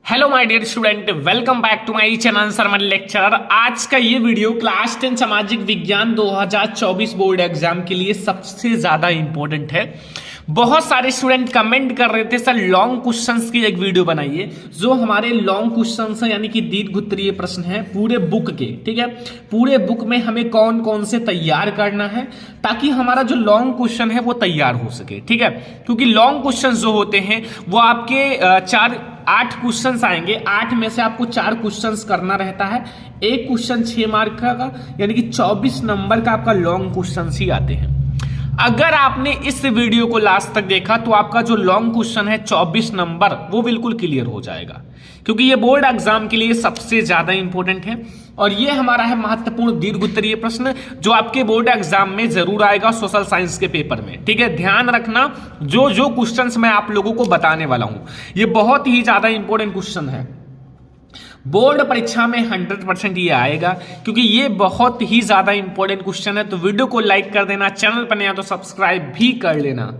Hello my dear student, welcome back to my channel सरमन lecturer. आज का ये वीडियो क्लास 10 सामाजिक विज्ञान 2024 बोर्ड एग्जाम के लिए सबसे ज्यादा इंपॉर्टेंट है। बहुत सारे स्टूडेंट कमेंट कर रहे थे सर लॉन्ग क्वेश्चंस की एक वीडियो बनाइए। जो हमारे लॉन्ग क्वेश्चंस है यानी कि दीर्घ उत्तरीय प्रश्न है पूरे बुक के, ठीक है, पूरे बुक में हमें कौन कौन से तैयार करना है ताकि हमारा जो लॉन्ग क्वेश्चन है वो तैयार हो सके, ठीक है। क्योंकि लॉन्ग क्वेश्चन जो होते हैं वो आपके 8 क्वेश्चंस आएंगे, 8 में से आपको 4 क्वेश्चंस करना रहता है। एक क्वेश्चन 6 मार्क का यानी कि 24 नंबर का आपका लॉन्ग क्वेश्चंस ही आते हैं। अगर आपने इस वीडियो को लास्ट तक देखा तो आपका जो लॉन्ग क्वेश्चन है 24 नंबर वो बिल्कुल क्लियर हो जाएगा, क्योंकि ये बोर्ड एग्जाम के लिए सबसे ज्यादा इंपॉर्टेंट है। और ये हमारा है महत्वपूर्ण दीर्घ उत्तरीय प्रश्न जो आपके बोर्ड एग्जाम में जरूर आएगा सोशल साइंस के पेपर में, ठीक है। ध्यान रखना, जो जो क्वेश्चंस मैं आप लोगों को बताने वाला हूं ये बहुत ही ज्यादा इंपॉर्टेंट क्वेश्चन है। बोर्ड परीक्षा में 100% ये आएगा, क्योंकि ये बहुत ही ज्यादा इंपॉर्टेंट क्वेश्चन है। तो वीडियो को लाइक कर देना, चैनल पर नया तो सब्सक्राइब भी कर लेना।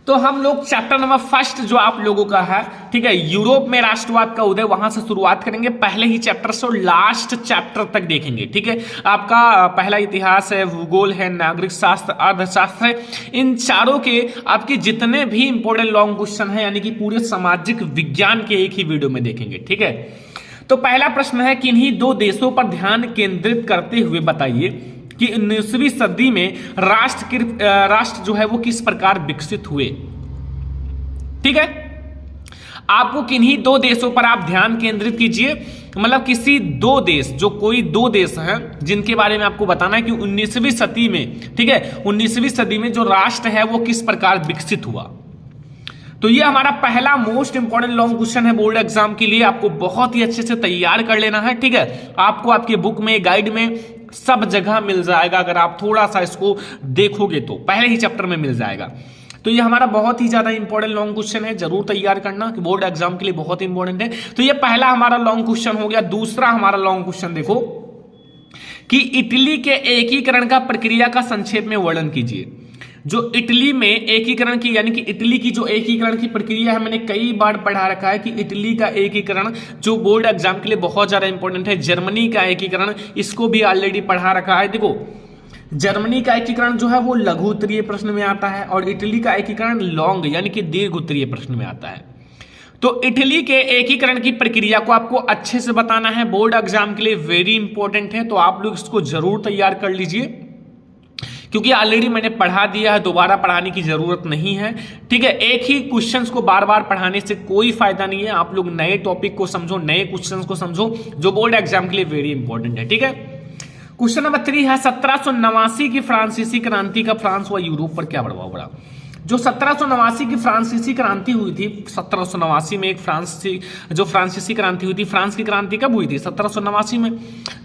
तो हम लोग चैप्टर नंबर 1 जो आप लोगों का है, ठीक है, यूरोप में राष्ट्रवाद का उदय, वहां से शुरुआत करेंगे। पहले ही चैप्टर से लास्ट चैप्टर तक देखेंगे, ठीक है। आपका पहला इतिहास है, भूगोल है, नागरिक शास्त्र, अर्थशास्त्र है। इन चारों के आपके जितने भी इंपॉर्टेंट लॉन्ग क्वेश्चन है यानी कि पूरे सामाजिक विज्ञान के एक ही वीडियो में देखेंगे, ठीक है। तो पहला प्रश्न है, किन्हीं 2 देशों पर ध्यान केंद्रित करते हुए बताइए कि 19वीं सदी में राष्ट्र जो है वो किस प्रकार विकसित हुए, ठीक है। आपको किन्हीं 2 देशों पर आप ध्यान केंद्रित कीजिए, मतलब किसी 2 देश, जो कोई 2 देश हैं जिनके बारे में आपको बताना है कि 19वीं सदी में, ठीक है, 19वीं सदी में जो राष्ट्र है वो किस प्रकार विकसित हुआ। तो ये हमारा पहला मोस्ट इंपॉर्टेंट लॉन्ग क्वेश्चन है बोर्ड एग्जाम के लिए। आपको बहुत ही अच्छे से तैयार कर लेना है, ठीक है। आपको आपके बुक में, गाइड में सब जगह मिल जाएगा। अगर आप थोड़ा सा इसको देखोगे तो पहले ही चैप्टर में मिल जाएगा। तो ये हमारा बहुत ही ज्यादा इंपॉर्टेंट लॉन्ग क्वेश्चन है, जरूर तैयार करना कि बोर्ड एग्जाम के लिए बहुत इंपॉर्टेंट है। तो ये पहला हमारा लॉन्ग क्वेश्चन हो गया। दूसरा हमारा लॉन्ग क्वेश्चन देखो कि इटली के एकीकरण का प्रक्रिया का संक्षेप में वर्णन कीजिए। जो इटली में एकीकरण की यानी कि इटली की जो एकीकरण की प्रक्रिया है, मैंने कई बार पढ़ा रखा है कि इटली का एकीकरण जो बोर्ड एग्जाम के लिए बहुत ज्यादा इंपॉर्टेंट है। जर्मनी का एकीकरण, इसको भी ऑलरेडी पढ़ा रखा है। देखो, जर्मनी का एकीकरण जो है वो लघु उत्तरीय प्रश्न में आता है और इटली का एकीकरण लॉन्ग यानी कि दीर्घ उत्तरीय प्रश्न में आता है। तो इटली के एकीकरण की प्रक्रिया को आपको अच्छे से बताना है, बोर्ड एग्जाम के लिए वेरी इंपॉर्टेंट है। तो आप लोग इसको जरूर तैयार कर लीजिए, क्योंकि ऑलरेडी मैंने पढ़ा दिया है, दोबारा पढ़ाने की जरूरत नहीं है, ठीक है। एक ही क्वेश्चंस को बार बार पढ़ाने से कोई फायदा नहीं है। आप लोग नए टॉपिक को समझो, नए क्वेश्चंस को समझो जो बोर्ड एग्जाम के लिए वेरी इंपॉर्टेंट है, ठीक है। क्वेश्चन नंबर 3 है, 1789 की फ्रांसीसी क्रांति का फ्रांस व यूरोप पर क्या प्रभाव पड़ा। जो 1789 की फ्रांसीसी क्रांति हुई थी, 1789 में एक फ्रांसीसी क्रांति हुई थी। फ्रांस की क्रांति कब हुई थी? 1789 में।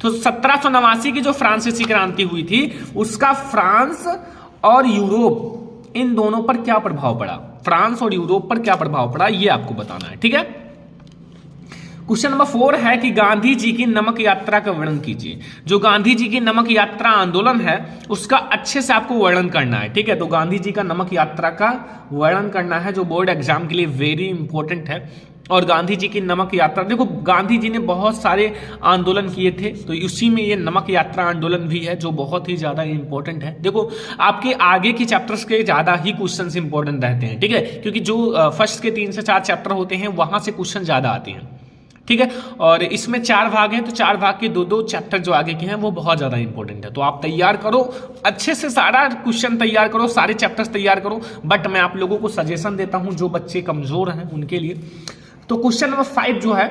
तो 1789 की जो फ्रांसीसी क्रांति हुई थी उसका फ्रांस और यूरोप इन दोनों पर क्या प्रभाव पड़ा, फ्रांस और यूरोप पर क्या प्रभाव पड़ा, ये आपको बताना है, ठीक है। क्वेश्चन नंबर 4 है कि गांधी जी की नमक यात्रा का वर्णन कीजिए। जो गांधी जी की नमक यात्रा आंदोलन है उसका अच्छे से आपको वर्णन करना है, ठीक है। तो गांधी जी का नमक यात्रा का वर्णन करना है जो बोर्ड एग्जाम के लिए वेरी इंपॉर्टेंट है। और गांधी जी की नमक यात्रा, देखो गांधी जी ने बहुत सारे आंदोलन किए थे, तो उसी में ये नमक यात्रा आंदोलन भी है जो बहुत ही ज्यादा इंपॉर्टेंट है। देखो आपके आगे के चैप्टर्स के ज्यादा ही क्वेश्चन इंपॉर्टेंट रहते हैं, ठीक है, क्योंकि जो फर्स्ट के 3 से 4 चैप्टर होते हैं वहां से क्वेश्चन ज्यादा आते हैं, ठीक है। और इसमें 4 भाग हैं, तो 4 भाग के 2-2 चैप्टर जो आगे के हैं वो बहुत ज्यादा इंपॉर्टेंट है। तो आप तैयार करो, अच्छे से सारा क्वेश्चन तैयार करो, सारे चैप्टर्स तैयार करो। बट मैं आप लोगों को सजेशन देता हूं जो बच्चे कमजोर हैं उनके लिए। तो क्वेश्चन नंबर 5 जो है,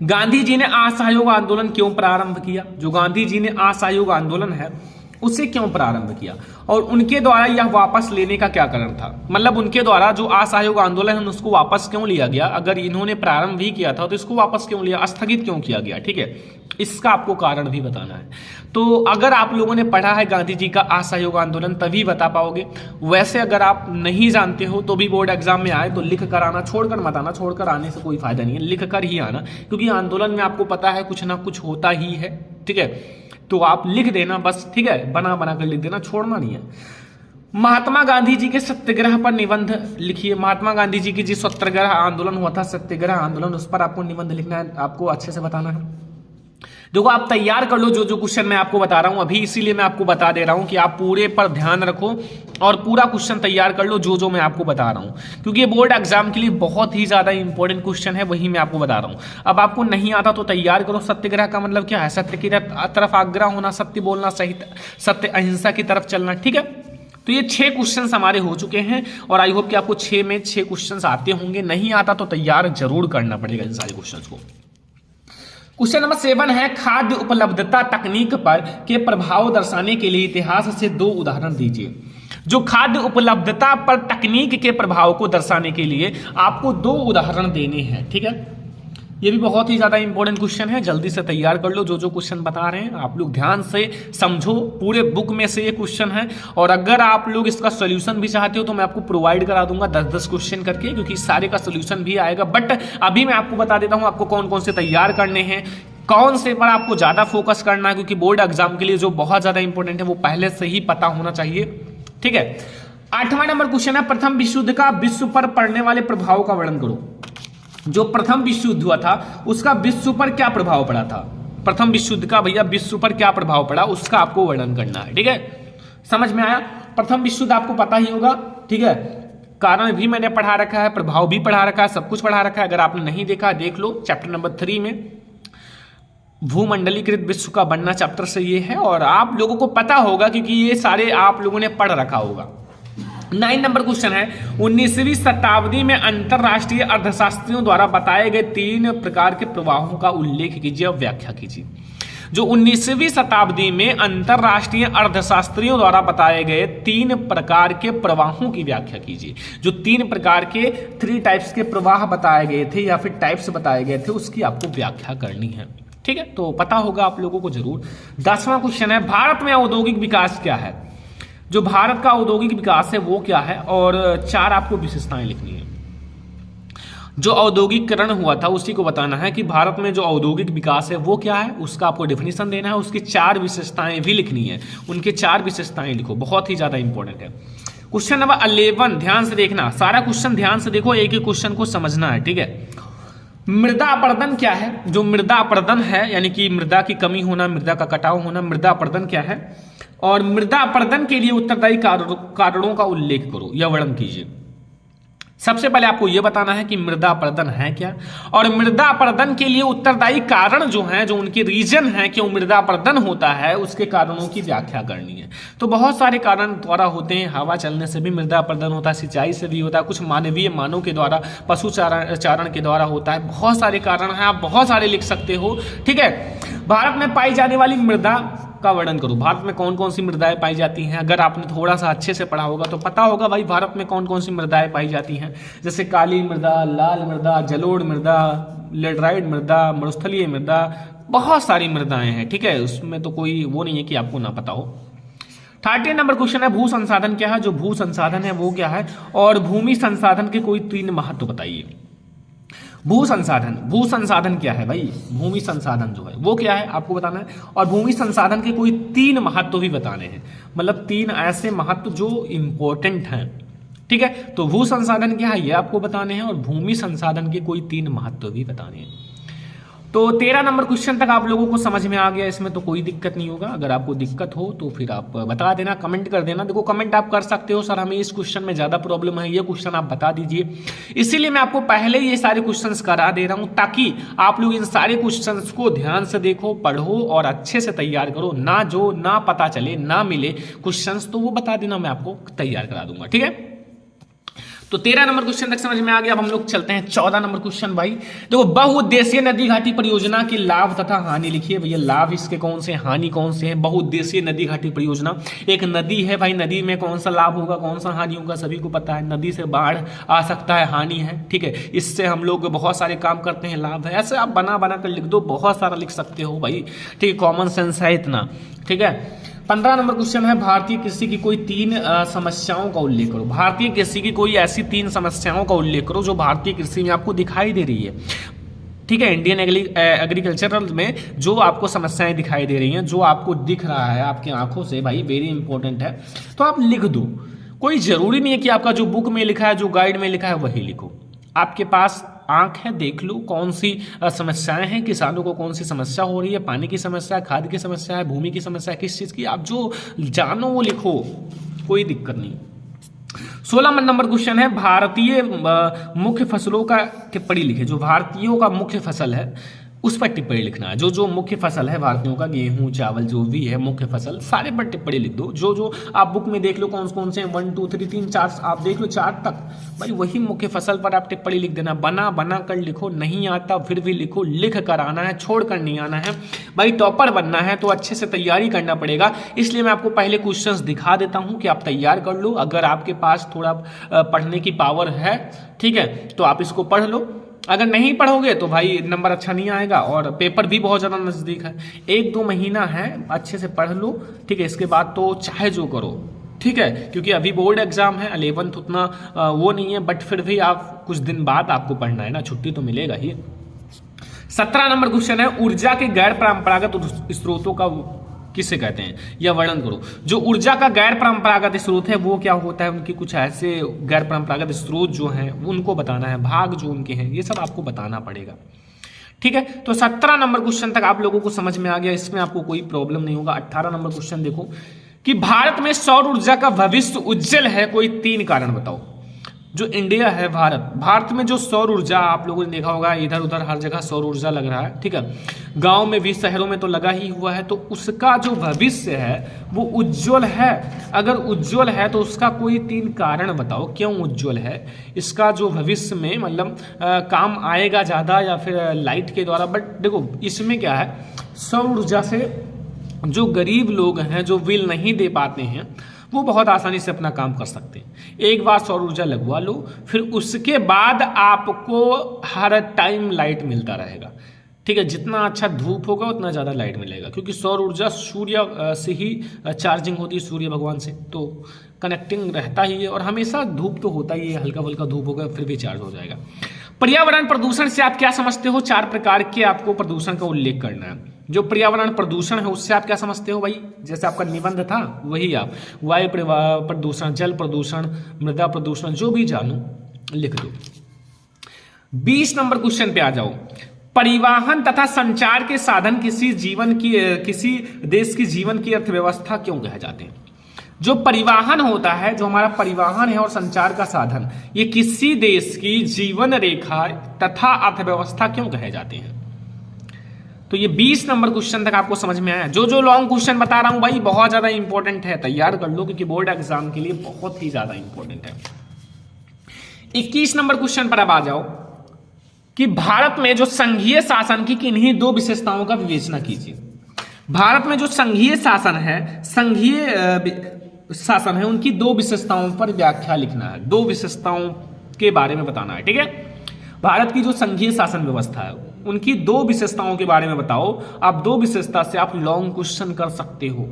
गांधी जी ने असहयोग आंदोलन क्यों प्रारंभ किया। जो गांधी जी ने असहयोग आंदोलन है उसे क्यों प्रारंभ किया और उनके द्वारा यह वापस लेने का क्या कारण था, मतलब उनके द्वारा जो असहयोग आंदोलन है उसको वापस क्यों लिया गया। अगर इन्होंने प्रारंभ भी किया था तो इसको वापस क्यों लिया, स्थगित क्यों किया गया, ठीक है, इसका आपको कारण भी बताना है। तो अगर आप लोगों ने पढ़ा है गांधी जी का असहयोग आंदोलन तभी बता पाओगे। वैसे अगर आप नहीं जानते हो तो भी बोर्ड एग्जाम में आए तो लिख कर आना, छोड़कर मत आना। छोड़कर आने से कोई फायदा नहीं है, लिख कर ही आना, क्योंकि आंदोलन में आपको पता है कुछ ना कुछ होता ही है, ठीक है। तो आप लिख देना बस, ठीक है, बना बना कर लिख देना, छोड़ना नहीं है। महात्मा गांधी जी के सत्याग्रह पर निबंध लिखिए। महात्मा गांधी जी की जी सत्याग्रह आंदोलन हुआ था, सत्याग्रह आंदोलन, उस पर आपको निबंध लिखना है, आपको अच्छे से बताना है। देखो आप तैयार कर लो जो जो क्वेश्चन मैं आपको बता रहा हूं अभी, इसीलिए मैं आपको बता दे रहा हूं कि आप पूरे पर ध्यान रखो और पूरा क्वेश्चन तैयार कर लो जो जो मैं आपको बता रहा हूं, क्योंकि ये बोर्ड एग्जाम के लिए बहुत ही ज्यादा इंपॉर्टेंट क्वेश्चन है, वही मैं आपको बता रहा हूं। अब आपको नहीं आता तो तैयार करो। सत्याग्रह का मतलब क्या है? सत्य की तरफ आग्रह होना, सत्य बोलना, सही सत्य अहिंसा की तरफ चलना, ठीक है। तो ये 6 क्वेश्चंस हमारे हो चुके हैं और आई होप कि आपको 6 में 6 क्वेश्चंस आते होंगे। नहीं आता तो तैयार जरूर करना पड़ेगा इन सारे क्वेश्चंस को। क्वेश्चन नंबर 7 है, खाद्य उपलब्धता तकनीक पर के प्रभाव दर्शाने के लिए इतिहास से 2 उदाहरण दीजिए। जो खाद्य उपलब्धता पर तकनीक के प्रभाव को दर्शाने के लिए आपको 2 उदाहरण देने हैं, ठीक है। ये भी बहुत ही ज्यादा इंपॉर्टेंट क्वेश्चन है, जल्दी से तैयार कर लो। जो जो क्वेश्चन बता रहे हैं आप लोग ध्यान से समझो, पूरे बुक में से ये क्वेश्चन है और अगर आप लोग इसका सोल्यूशन भी चाहते हो तो मैं आपको प्रोवाइड करा दूंगा 10-10 क्वेश्चन करके, क्योंकि सारे का सोल्यूशन भी आएगा। बट अभी मैं आपको बता देता हूं आपको कौन कौन से तैयार करने हैं, कौन से पर आपको ज्यादा फोकस करना है, क्योंकि बोर्ड एग्जाम के लिए जो बहुत ज्यादा इंपॉर्टेंट है वो पहले से ही पता होना चाहिए, ठीक है। 8वां नंबर क्वेश्चन है, प्रथम विश्व युद्ध का विश्व पर पड़ने वाले प्रभाव का वर्णन करो। जो प्रथम विश्व युद्ध हुआ था उसका विश्व पर क्या प्रभाव पड़ा था? प्रथम विश्व युद्ध का भैया विश्व पर क्या प्रभाव पड़ा उसका आपको वर्णन करना है, ठीक है। समझ में आया? प्रथम विश्व युद्ध आपको पता ही होगा, ठीक है। कारण भी मैंने पढ़ा रखा है, प्रभाव भी पढ़ा रखा है, सब कुछ पढ़ा रखा है। अगर आपने नहीं देखा देख लो, चैप्टर नंबर 3 में भूमंडलीकृत विश्व का बनना चैप्टर से ये है और आप लोगों को पता होगा क्योंकि ये सारे आप लोगों ने पढ़ रखा होगा। 9 नंबर क्वेश्चन है, 19वीं शताब्दी में अंतरराष्ट्रीय अर्थशास्त्रियों द्वारा बताए गए 3 प्रकार के प्रवाहों का उल्लेख कीजिए और व्याख्या कीजिए। जो 19वीं शताब्दी में अंतरराष्ट्रीय अर्थशास्त्रियों द्वारा बताए गए 3 प्रकार के प्रवाहों की व्याख्या कीजिए। जो 3 प्रकार के 3 टाइप्स के प्रवाह बताए गए थे या फिर टाइप्स बताए गए थे उसकी आपको व्याख्या करनी है, ठीक है। तो पता होगा आप लोगों को जरूर। 10वां क्वेश्चन है, भारत में औद्योगिक विकास क्या है? जो भारत का औद्योगिक विकास है वो क्या है और 4 आपको विशेषताएं लिखनी है। जो औद्योगिकरण हुआ था उसी को बताना है कि भारत में जो औद्योगिक विकास है वो क्या है, उसका आपको डेफिनेशन देना है, उसकी 4 विशेषताएं भी लिखनी है। उनके 4 विशेषताएं लिखो, बहुत ही ज्यादा इंपॉर्टेंट है। क्वेश्चन नंबर 11 ध्यान से देखना, सारा क्वेश्चन ध्यान से देखो, एक एक क्वेश्चन को समझना है, ठीक है। मृदा अपरदन क्या है? जो मृदा अपरदन है यानी कि मृदा की कमी होना, मृदा का कटाव होना, मृदा अपरदन क्या है और मृदा अपरदन के लिए उत्तरदायी कारणों का उल्लेख करो या वर्णन कीजिए। सबसे पहले आपको यह बताना है कि मृदा अपरदन है क्या और मृदा अपरदन के लिए उत्तरदायी कारण जो हैं, जो उनके रीजन हैं क्यों मृदा अपरदन होता है, उसके कारणों की व्याख्या करनी है। तो बहुत सारे कारण द्वारा होते हैं, हवा चलने से भी मृदा अपरदन होता है, सिंचाई से भी होता है, कुछ मानवीय मानव के द्वारा, पशु चारण के द्वारा होता है। बहुत सारे कारण हैं, आप बहुत सारे लिख सकते हो, ठीक है। भारत में पाई जाने वाली मृदा का वर्णन करो। भारत में कौन कौन सी मृदाएं पाई जाती हैं? अगर आपने थोड़ा सा अच्छे से पढ़ा होगा तो पता होगा भाई भारत में कौन कौन सी मृदाएं पाई जाती हैं, जैसे काली मृदा, लाल मृदा, जलोढ़ मृदा, लेटराइट मृदा, मरुस्थलीय मृदा, बहुत सारी मृदाएं हैं, ठीक है। उसमें तो कोई वो नहीं है कि आपको ना पता हो। 30 नंबर क्वेश्चन है, भू संसाधन क्या है? जो भू संसाधन है वो क्या है और भूमि संसाधन के कोई 3 महत्व बताइए। भू संसाधन क्या है भाई? भूमि संसाधन जो है वो क्या है आपको बताना है और भूमि संसाधन के कोई 3 महत्व भी बताने हैं, मतलब 3 ऐसे महत्व जो इंपॉर्टेंट हैं, ठीक है। तो भू संसाधन क्या है ये आपको बताने हैं और भूमि संसाधन के कोई 3 महत्व भी बताने हैं। तो 13 नंबर क्वेश्चन तक आप लोगों को समझ में आ गया, इसमें तो कोई दिक्कत नहीं होगा। अगर आपको दिक्कत हो तो फिर आप बता देना, कमेंट कर देना। देखो कमेंट आप कर सकते हो, सर हमें इस क्वेश्चन में ज़्यादा प्रॉब्लम है, ये क्वेश्चन आप बता दीजिए। इसीलिए मैं आपको पहले ये सारे क्वेश्चंस करा दे रहा हूँ ताकि आप लोग इन सारे क्वेश्चंस को ध्यान से देखो, पढ़ो और अच्छे से तैयार करो। ना जो ना पता चले, ना मिले क्वेश्चंस तो वो बता देना, मैं आपको तैयार करा दूंगा, ठीक है। तो 13 नंबर क्वेश्चन तक समझ में आ गया। अब हम लोग चलते हैं 14 नंबर क्वेश्चन भाई। देखो बहुउद्देशीय नदी घाटी परियोजना के लाभ तथा हानि लिखिए। भैया लाभ इसके कौन से, हानि कौन से हैं? बहुउद्देशीय नदी घाटी परियोजना एक नदी है भाई, नदी में कौन सा लाभ होगा, कौन सा हानि होगा सभी को पता है। नदी से बाढ़ आ सकता है, हानि है, ठीक है। इससे हम लोग बहुत सारे काम करते हैं, लाभ है। ऐसे आप बना बना कर लिख दो, बहुत सारा लिख सकते हो भाई, ठीक है। कॉमन सेंस है इतना, ठीक है। 15 नंबर क्वेश्चन है, भारतीय कृषि की कोई 3 समस्याओं का उल्लेख करो। भारतीय कृषि की कोई ऐसी 3 समस्याओं का उल्लेख करो जो भारतीय कृषि में आपको दिखाई दे रही है, ठीक है। इंडियन एग्रीकल्चरल में जो आपको समस्याएं दिखाई दे रही हैं, जो आपको दिख रहा है आपकी आंखों से भाई, वेरी इंपॉर्टेंट है, तो आप लिख दो। कोई जरूरी नहीं है कि आपका जो बुक में लिखा है, जो गाइड में लिखा है वही लिखो। आपके पास आंख है, देख लो कौन सी समस्याएं हैं, किसानों को कौन सी समस्या हो रही है, पानी की समस्या है, खाद की समस्या है, भूमि की समस्या है, किस चीज की, आप जो जानो वो लिखो, कोई दिक्कत नहीं। 16 नंबर क्वेश्चन है, भारतीय मुख्य फसलों का टिप्पणी लिखे। जो भारतीयों का मुख्य फसल है उस पर टिप्पणी लिखना है। जो जो मुख्य फसल है भारतीयों का, गेहूं चावल जो भी है मुख्य फसल, सारे पर टिप्पणी लिख दो। जो जो आप बुक में देख लो कौन कौन से 1 2 3 3 4 आप देख लो 4 तक, भाई वही मुख्य फसल पर आप टिप्पणी लिख देना। बना कर लिखो, नहीं आता फिर भी लिखो, लिख कर आना है, छोड़ कर नहीं आना है। भाई टॉपर बनना है तो अच्छे से तैयारी करना पड़ेगा। इसलिए मैं आपको पहले क्वेश्चंस दिखा देता हूं कि आप तैयार कर लो। अगर आपके पास थोड़ा पढ़ने की पावर है, ठीक है, तो आप इसको पढ़ लो। अगर नहीं पढ़ोगे तो भाई नंबर अच्छा नहीं आएगा, और पेपर भी बहुत ज़्यादा नज़दीक है। 1-2 महीना है, अच्छे से पढ़ लो, ठीक है। इसके बाद तो चाहे जो करो, ठीक है, क्योंकि अभी बोर्ड एग्जाम है, 11th उतना वो नहीं है, बट फिर भी आप कुछ दिन बाद आपको पढ़ना है ना, छुट्टी तो मिलेगा ही। 17 नंबर क्वेश्चन है, ऊर्जा के गैर परंपरागत स्रोतों का किसे कहते हैं, या वर्णन करो। जो ऊर्जा का गैर परंपरागत स्रोत है वो क्या होता है, उनकी कुछ ऐसे गैर परंपरागत स्रोत जो हैं उनको बताना है, भाग जो उनके हैं ये सब आपको बताना पड़ेगा, ठीक है। तो 17 नंबर क्वेश्चन तक आप लोगों को समझ में आ गया, इसमें आपको कोई प्रॉब्लम नहीं होगा। 18 नंबर क्वेश्चन देखो कि भारत में सौर ऊर्जा का भविष्य उज्जवल है, कोई 3 कारण बताओ। जो इंडिया है, भारत में जो सौर ऊर्जा, आप लोगों ने देखा होगा इधर उधर हर जगह सौर ऊर्जा लग रहा है, ठीक है, गांव में भी शहरों में तो लगा ही हुआ है, तो उसका जो भविष्य है वो उज्जवल है। अगर उज्जवल है तो उसका कोई 3 कारण बताओ, क्यों उज्जवल है, इसका जो भविष्य में मतलब काम आएगा ज़्यादा या फिर लाइट के द्वारा। बट देखो इसमें क्या है, सौर ऊर्जा से जो गरीब लोग हैं, जो बिल नहीं दे पाते हैं, वो बहुत आसानी से अपना काम कर सकते हैं। एक बार सौर ऊर्जा लगवा लो, फिर उसके बाद आपको हर टाइम लाइट मिलता रहेगा, ठीक है। जितना अच्छा धूप होगा उतना ज़्यादा लाइट मिलेगा, क्योंकि सौर ऊर्जा सूर्य से ही चार्जिंग होती है, सूर्य भगवान से, तो कनेक्टिंग रहता ही है। और हमेशा धूप तो होता ही है, हल्का फुल्का धूप होगा फिर भी चार्ज हो जाएगा। पर्यावरण प्रदूषण से आप क्या समझते हो, 4 प्रकार के आपको प्रदूषण का उल्लेख करना है। जो पर्यावरण प्रदूषण है उससे आप क्या समझते हो भाई, जैसे आपका निबंध था वही आप वायु प्रदूषण, जल प्रदूषण, मृदा प्रदूषण, जो भी जानो लिख दो। 20 नंबर क्वेश्चन पे आ जाओ। परिवहन तथा संचार के साधन किसी देश की जीवन की अर्थव्यवस्था क्यों कहे जाते हैं। जो परिवहन होता है, जो हमारा परिवहन है और संचार का साधन, ये किसी देश की जीवन रेखा तथा अर्थव्यवस्था क्यों कहे जाते हैं। तो ये 20 नंबर क्वेश्चन तक आपको समझ में आया। जो जो लॉन्ग क्वेश्चन बता रहा हूं भाई बहुत ज्यादा इंपॉर्टेंट है, तैयार कर लो, क्योंकि बोर्ड एग्जाम के लिए बहुत ही ज्यादा इंपॉर्टेंट है। 21 नंबर क्वेश्चन पर अब आ जाओ कि भारत में जो संघीय शासन की किन्हीं 2 विशेषताओं का विवेचना कीजिए। भारत में जो संघीय शासन है उनकी 2 विशेषताओं पर व्याख्या लिखना है, 2 विशेषताओं के बारे में बताना है, ठीक है। भारत की जो संघीय शासन व्यवस्था है उनकी 2 विशेषताओं के बारे में बताओ। आप 2 विशेषता से आप लॉन्ग क्वेश्चन कर सकते हो।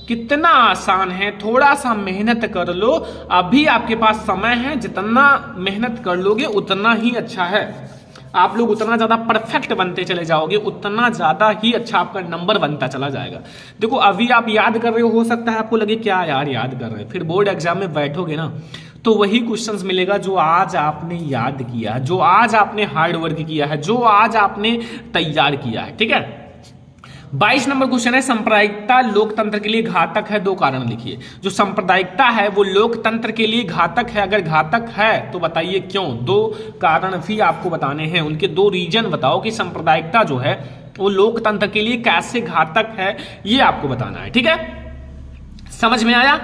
कितना आसान है, थोड़ा सा मेहनत कर लो, अभी आपके पास समय है, जितना मेहनत कर लोगे उतना ही अच्छा है। आप लोग उतना ज़्यादा परफेक्ट बनते चले जाओगे, उतना ज़्यादा ही अच्छा आपका नंबर बनता चला जाएगा। देखो अभी आप याद कर रहे हो सकता है आपको लगे क्या यार याद कर रहे हैं, फिर बोर्ड एग्जाम में बैठोगे ना तो वही क्वेश्चंस मिलेगा जो आज आपने याद किया है, जो आज आपने हार्ड वर्क किया है, जो आज आपने तैयार किया है, ठीक है। 22 नंबर क्वेश्चन है, सांप्रदायिकता लोकतंत्र के लिए घातक है, 2 कारण लिखिए। जो सांप्रदायिकता है वो लोकतंत्र के लिए घातक है, अगर घातक है तो बताइए क्यों। 2 कारण भी आपको बताने हैं, उनके 2 रीजन बताओ कि सांप्रदायिकता जो है वो लोकतंत्र के लिए कैसे घातक है, ये आपको बताना है, ठीक है। समझ में आया।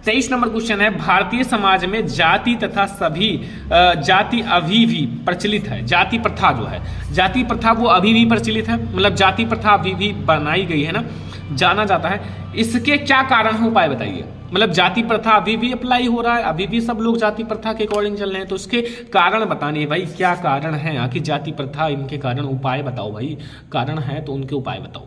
23 नंबर क्वेश्चन है, भारतीय समाज में जाति तथा सभी जाति अभी भी प्रचलित है। जाति प्रथा जो है, जाति प्रथा वो अभी भी प्रचलित है, मतलब जाति प्रथा अभी भी बनाई गई है ना, जाना जाता है। इसके क्या कारण है, उपाय बताइए। मतलब जाति प्रथा अभी भी अप्लाई हो रहा है, अभी भी सब लोग जाति प्रथा के अकॉर्डिंग चल रहे हैं, तो उसके कारण बताने हैं भाई, क्या कारण है आखिर जाति प्रथा, इनके कारण उपाय बताओ भाई। कारण है तो उनके उपाय बताओ,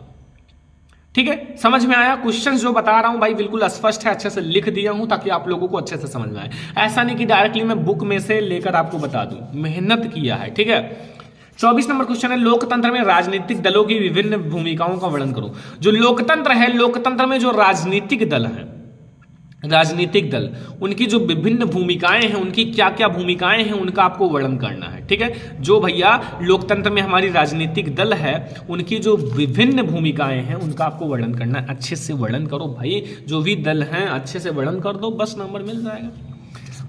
ठीक है। समझ में आया। क्वेश्चन जो बता रहा हूं भाई बिल्कुल स्पष्ट है, अच्छे से लिख दिया हूं ताकि आप लोगों को अच्छे से समझ में आए। ऐसा नहीं कि डायरेक्टली मैं बुक में से लेकर आपको बता दूं, मेहनत किया है, ठीक है। 24 नंबर क्वेश्चन है, लोकतंत्र में राजनीतिक दलों की विभिन्न भूमिकाओं का वर्णन करो। जो लोकतंत्र है, लोकतंत्र में जो राजनीतिक दल है राजनीतिक दल, उनकी जो विभिन्न भूमिकाएं हैं, उनकी क्या क्या भूमिकाएं हैं, उनका आपको वर्णन करना है। ठीक है, जो भैया लोकतंत्र में हमारी राजनीतिक दल है, उनकी जो विभिन्न भूमिकाएं हैं, उनका आपको वर्णन करना है। अच्छे से वर्णन करो भाई, जो भी दल हैं अच्छे से वर्णन कर दो, बस नंबर मिल जाएगा।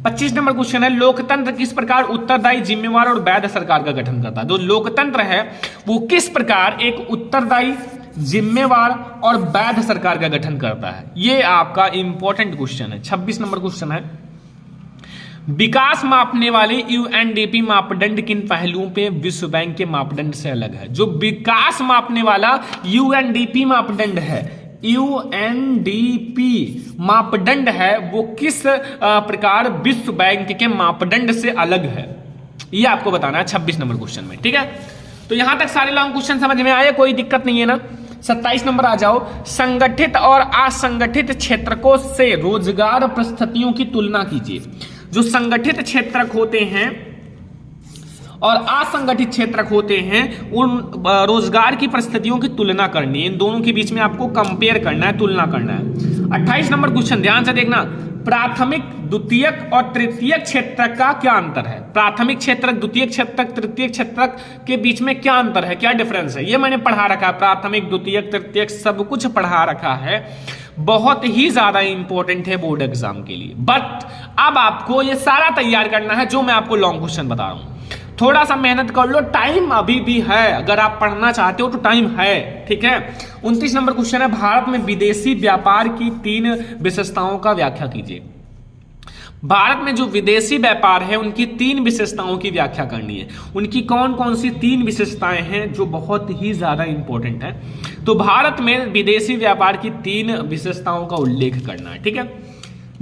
25 नंबर क्वेश्चन है, लोकतंत्र किस प्रकार उत्तरदायी, जिम्मेवार और वैध सरकार का गठन करता है। जो लोकतंत्र है वो किस प्रकार एक उत्तरदायी, जिम्मेवार और वैध सरकार का गठन करता है, ये आपका इंपॉर्टेंट क्वेश्चन है। 26 नंबर क्वेश्चन है, विकास मापने वाले यूएनडीपी मापदंड किन पहलुओं पे विश्व बैंक के मापदंड से अलग है। जो विकास मापने वाला यूएनडीपी मापदंड है, यूएनडीपी मापदंड है, वो किस प्रकार विश्व बैंक के मापदंड से अलग है, ये आपको बताना है 26 नंबर क्वेश्चन में। ठीक है, तो यहां तक सारे लॉन्ग क्वेश्चन समझ में आए, कोई दिक्कत नहीं है ना। 27 नंबर आ जाओ, संगठित और असंगठित क्षेत्रकों से रोजगार परिस्थितियों की तुलना कीजिए। जो संगठित क्षेत्रक होते हैं और असंगठित क्षेत्रक होते हैं, उन रोजगार की परिस्थितियों की तुलना करनी है, इन दोनों के बीच में आपको कंपेयर करना है, तुलना करना है। 28 नंबर क्वेश्चन ध्यान से देखना, प्राथमिक, द्वितीयक और तृतीयक क्षेत्रक का क्या अंतर है। प्राथमिक क्षेत्रक, द्वितीयक क्षेत्रक, तृतीयक क्षेत्रक के बीच में क्या अंतर है, क्या डिफरेंस है, ये मैंने पढ़ा रखा है। प्राथमिक, द्वितीयक, तृतीयक सब कुछ पढ़ा रखा है, बहुत ही ज्यादा इंपॉर्टेंट है बोर्ड एग्जाम के लिए। बट अब आपको ये सारा तैयार करना है जो मैं आपको लॉन्ग क्वेश्चन बता रहा हूं। थोड़ा सा मेहनत कर लो, टाइम अभी भी है, अगर आप पढ़ना चाहते हो तो टाइम है। ठीक है, 29 नंबर क्वेश्चन है, भारत में विदेशी व्यापार की 3 विशेषताओं का व्याख्या कीजिए। भारत में जो विदेशी व्यापार है उनकी 3 विशेषताओं की व्याख्या करनी है। उनकी कौन कौन सी 3 विशेषताएं हैं जो बहुत ही ज्यादा इंपॉर्टेंट है। तो भारत में विदेशी व्यापार की 3 विशेषताओं का उल्लेख करना है। ठीक है,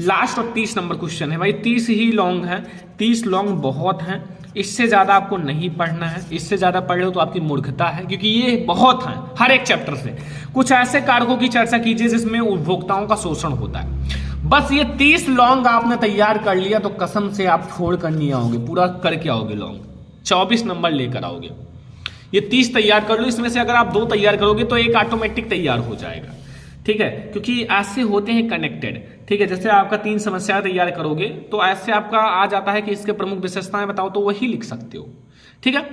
लास्ट और 30 नंबर क्वेश्चन है भाई, 30 ही लॉन्ग है, 30 लॉन्ग बहुत है, इससे ज्यादा आपको नहीं पढ़ना है। इससे ज्यादा पढ़ लो तो आपकी मूर्खता है, क्योंकि ये बहुत है। हर एक चैप्टर से कुछ ऐसे कारकों की चर्चा कीजिए जिसमें उपभोक्ताओं का शोषण होता है। बस ये 30 लॉन्ग आपने तैयार कर लिया तो कसम से आप छोड़ कर नहीं आओगे, पूरा करके आओगे लॉन्ग, 24 नंबर लेकर आओगे। ये 30 तैयार कर लो, इसमें से अगर आप 2 तैयार करोगे तो एक ऑटोमेटिक तैयार हो जाएगा। ठीक है, क्योंकि ऐसे होते हैं कनेक्टेड। ठीक है, जैसे आपका 3 समस्याएं तैयार करोगे तो ऐसे आपका आ जाता है कि इसके प्रमुख विशेषताएं बताओ, तो वही लिख सकते हो। ठीक है,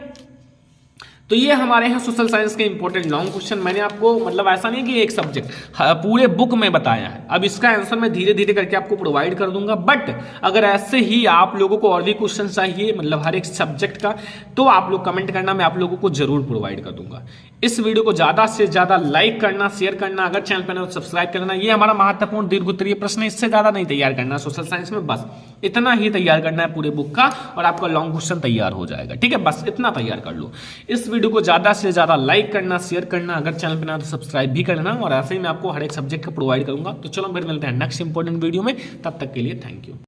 तो ये हमारे हैं सोशल साइंस के इंपॉर्टेंट लॉन्ग क्वेश्चन। मैंने आपको मतलब ऐसा नहीं कि एक सब्जेक्ट, पूरे बुक में बताया है। अब इसका आंसर मैं धीरे धीरे करके आपको प्रोवाइड कर दूंगा। बट अगर ऐसे ही आप लोगों को और भी क्वेश्चन चाहिए, मतलब हर एक सब्जेक्ट का, तो आप लोग कमेंट करना, मैं आप लोगों को जरूर प्रोवाइड कर दूंगा। इस वीडियो को ज्यादा से ज्यादा लाइक करना, शेयर करना, अगर चैनल पर तो सब्सक्राइब करना। ये हमारा महत्वपूर्ण दीर्घ उत्तरीय प्रश्न, इससे ज्यादा नहीं तैयार करना सोशल साइंस में, बस इतना ही तैयार करना है पूरे बुक का और आपका लॉन्ग क्वेश्चन तैयार हो जाएगा। ठीक है, बस इतना तैयार कर लो। इस वीडियो को ज्यादा से ज्यादा लाइक करना, शेयर करना, अगर चैनल पे ना तो सब्सक्राइब भी करना, और ऐसे ही मैं आपको हर एक सब्जेक्ट का प्रोवाइड करूंगा। तो चलो फिर मिलते हैं नेक्स्ट इंपॉर्टेंट वीडियो में, तब तक के लिए थैंक यू।